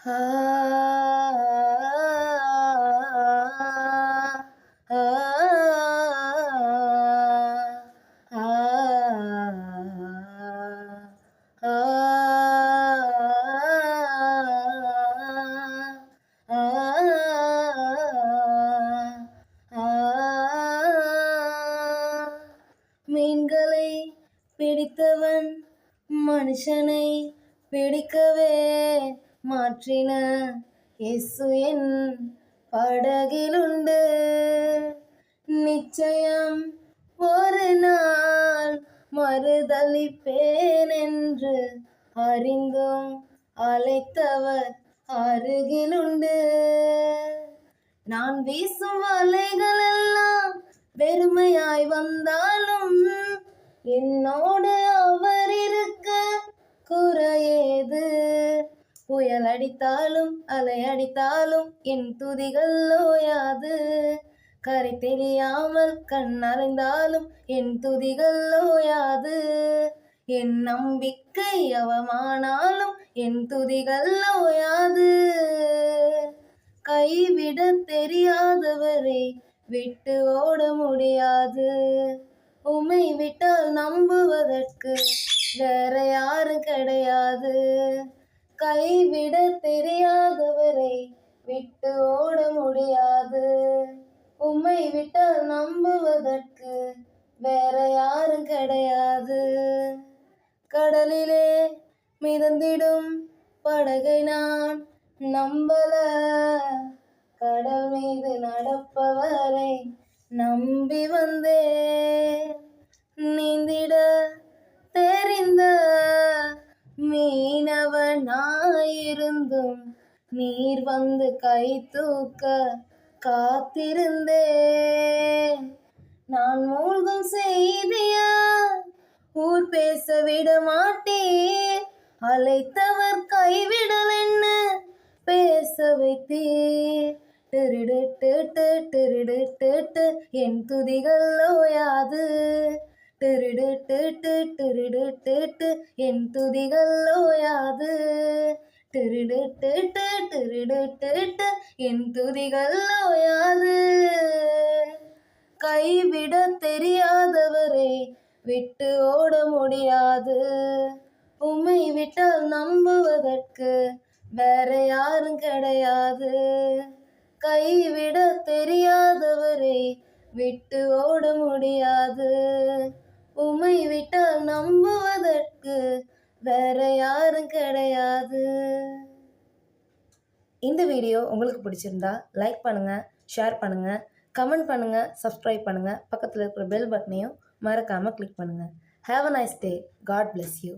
ஆ ஆ மீன்களை பிடித்தவன் மனுஷனை பிடிக்கவே மாற்றின இயேசு என் படகிலுண்டு. நிச்சயம் ஒரு நாள் மறுதலிப்பேன் என்று அறிந்தும் அழைத்தவர் அருகிலுண்டு. நான் வீசும் வலைகளெல்லாம் வெறுமையாய் வந்தாலும் என்னோடு அவர் இருக்க குறையேது. புயல் அடித்தாலும் அலை அடித்தாலும் என் துதிகள் ஓயாது. கரை தெரியாமல் கண்ணறைந்தாலும் என் துதிகள் ஓயாது. என் நம்பிக்கை அவமானாலும் என் துதிகள் ஓயாது. கைவிட தெரியாதவரை விட்டு ஓட முடியாது. உம்மை விட்டால் நம்புவதற்கு வேற யாரும் கிடையாது. கைவிட தெரியாதவரை விட்டு ஓட முடியாது. உம்மை விட்டால் நம்புவதற்கு வேற யாரும் கிடையாது. கடலிலே மிதந்திடும் படகை நான் நம்பல, கடல் மீது நடப்பவரை நம்பி வந்தே. நீந்திட தெரிந்த மீனவனாயிருந்தும் நீர் வந்து கை தூக்க காத்திருந்தே. நான் மூழ்கும் செய்திய ஊர் பேச விட மாட்டேன். அழைத்தவர் கைவிடல் என்ன பேச வைத்தீர். என் துதிகள் ஓயாது. என் துதிகள் ஓயாது. என் துதிகள் ஓயாது. கைவிட தெரியாதவரை விட்டு ஓட முடியாது. உம்மை விட்டால் நம்புவதற்கு வேற யாரும் கிடையாது. கைவிட தெரியாதவரை விட்டு ஓட முடியாது. உம்மை விட்டால் நம்புவதற்கு வேற யாரும் கிடையாது. இந்த வீடியோ உங்களுக்கு பிடிச்சிருந்தா லைக் பண்ணுங்க, ஷேர் பண்ணுங்க, கமெண்ட் பண்ணுங்க, சப்ஸ்கிரைப் பண்ணுங்க. பக்கத்தில் இருக்கிற பெல் பட்டனையும் மறக்காம கிளிக் பண்ணுங்க. Have a nice day. God bless you.